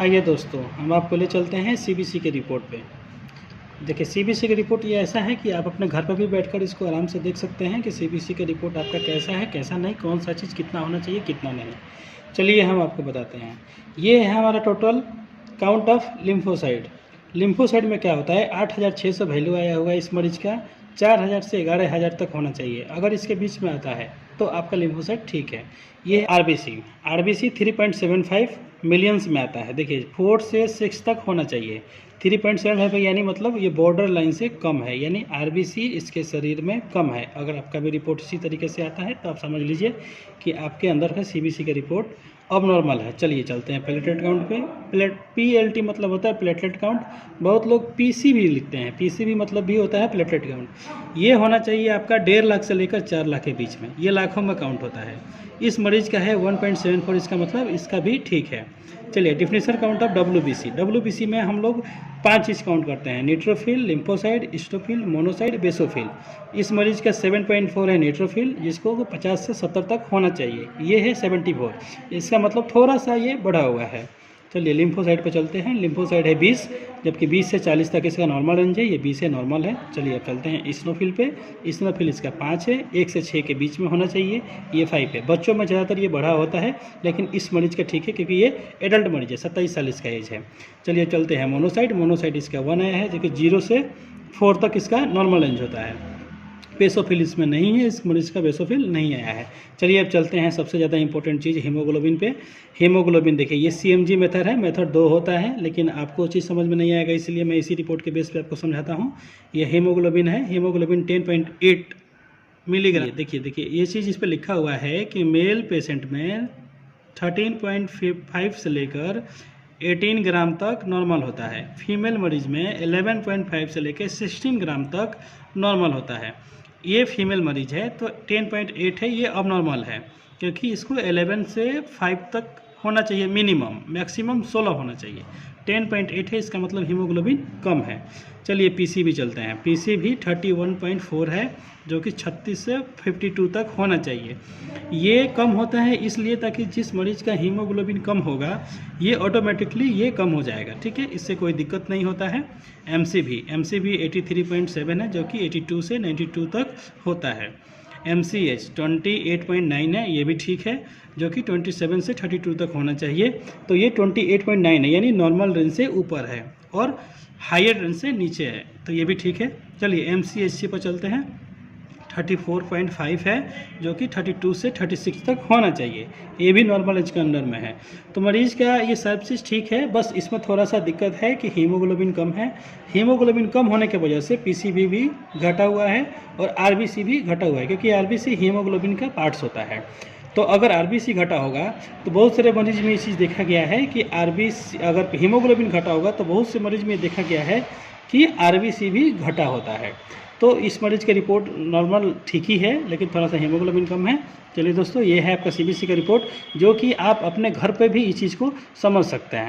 आइए दोस्तों, हम आपको ले चलते हैं सीबीसी के रिपोर्ट पे। देखिए, सीबीसी की रिपोर्ट ये ऐसा है कि आप अपने घर पर भी बैठकर इसको आराम से देख सकते हैं कि सीबीसी का रिपोर्ट आपका कैसा है, कैसा नहीं, कौन सा चीज़ कितना होना चाहिए, कितना नहीं। चलिए हम आपको बताते हैं। ये है हमारा total count of lymphocyte. Lymphocyte में क्या होता है, 8600 वैल्यू आया हुआ है इस मरीज का। 4000 से 11000 तक होना चाहिए। अगर इसके बीच में आता है तो आपका लिम्फोसाइट ठीक है। ये आरबीसी 3.75 मिलियंस में आता है। देखिए 4 से 6 तक होना चाहिए। 3.75 यानी मतलब ये बॉर्डर लाइन से कम है, यानी आरबीसी इसके शरीर में कम है। अगर आपका भी रिपोर्ट इसी तरीके से आता है तो आप समझ लीजिए कि आपके अंदर का सीबीसी का रिपोर्ट अब नॉर्मल है। चलिए चलते हैं प्लेटलेट काउंट पे। पीएलटी मतलब होता है प्लेटलेट काउंट। बहुत लोग पीसी भी लिखते हैं, पीसी भी मतलब भी होता है प्लेटलेट काउंट। ये होना चाहिए आपका 1.5 लाख से लेकर 4 लाख के बीच में, ये लाखों में काउंट होता है। इस मरीज का है 1.74, इसका मतलब इसका भी ठीक है। चलिए डिफिनेशन काउंट ऑफ डब्ल्यूबीसी में हम लोग 5 चीज़ काउंट करते हैं: न्यूट्रोफिल, लिम्फोसाइड, स्टोफिल, मोनोसाइड, बेसोफिल। इस मरीज का 7.4 है न्यूट्रोफिल, जिसको 50 से 70 तक होना चाहिए। ये है 74, इसका मतलब थोड़ा सा ये बढ़ा हुआ है। चलिए लिम्फोसाइड पे चलते हैं। लिम्फोसाइड है 20, जबकि 20 से 40 तक इसका नॉर्मल रेंज है। ये 20 है, नॉर्मल है। चलिए अब चलते हैं इस्नोफिल पे। इस्नोफिल इसका 5 है, 1 से 6 के बीच में होना चाहिए। ये 5 है। बच्चों में ज़्यादातर ये बढ़ा होता है, लेकिन इस मरीज का ठीक है क्योंकि ये एडल्ट मरीज है, 27 साल इसका एज है। चलिए चलते हैं मोनोसाइड इसका 1 आया है, जो कि 0 से 4 तक इसका नॉर्मल रेंज होता है। बेसोफिल इसमें नहीं है, इस मरीज का बेसोफिल नहीं आया है। चलिए अब चलते हैं सबसे ज़्यादा इंपॉर्टेंट चीज़ हीमोग्लोबिन पे। हीमोग्लोबिन देखिए, ये सीएमजी मेथड है, मेथड 2 होता है, लेकिन आपको चीज़ समझ में नहीं आएगा, इसलिए मैं इसी रिपोर्ट के बेस पे आपको समझाता हूँ। ये हीमोग्लोबिन है, हीमोग्लोबिन 10.8 मिलीग्राम। देखिए ये चीज़ इस पर लिखा हुआ है कि मेल पेशेंट में 13.5 से लेकर 18 ग्राम तक नॉर्मल होता है। फीमेल मरीज में 11.5 से लेकर 16 ग्राम तक नॉर्मल होता है। ये फीमेल मरीज है तो 10.8 है, ये अब नॉर्मल है, क्योंकि इसको 11 से 5 तक होना चाहिए मिनिमम, मैक्सिमम 16 होना चाहिए। 10.8 है, इसका मतलब हीमोग्लोबिन कम है। चलिए पीसी भी चलते हैं। पीसी भी 31.4 है, जो कि 36 से 52 तक होना चाहिए। ये कम होता है इसलिए ताकि जिस मरीज का हीमोग्लोबिन कम होगा ये ऑटोमेटिकली ये कम हो जाएगा, ठीक है, इससे कोई दिक्कत नहीं होता है। एमसी भी 83.7 है, जो कि 82 से 92 तक होता है। MCH 28.9 है, ये भी ठीक है, जो कि 27 से 32 तक होना चाहिए। तो ये 28.9 है, यानी नॉर्मल रेंज से ऊपर है और हायर रेंज से नीचे है, तो ये भी ठीक है। चलिए MCHC पर चलते हैं। 34.5 है, जो कि 32 से 36 तक होना चाहिए, ये भी नॉर्मल एज के अंडर में है। तो मरीज का ये सब चीज़ ठीक है, बस इसमें थोड़ा सा दिक्कत है कि हीमोग्लोबिन कम है। हीमोग्लोबिन कम होने की वजह से पीसीबी भी घटा हुआ है और आरबीसी भी घटा हुआ है, क्योंकि आरबीसी हीमोग्लोबिन का पार्ट्स होता है। तो अगर आरबीसी घटा होगा तो बहुत सारे मरीज में ये चीज़ देखा गया है कि आरबीसी, अगर हीमोग्लोबिन घटा होगा तो बहुत से मरीज में देखा गया है कि आरबीसी भी घटा होता है। तो इस मरीज का रिपोर्ट नॉर्मल ठीक ही है, लेकिन थोड़ा सा हीमोग्लोबिन कम है। चलिए दोस्तों, ये है आपका सीबीसी का रिपोर्ट, जो कि आप अपने घर पे भी इस चीज़ को समझ सकते हैं।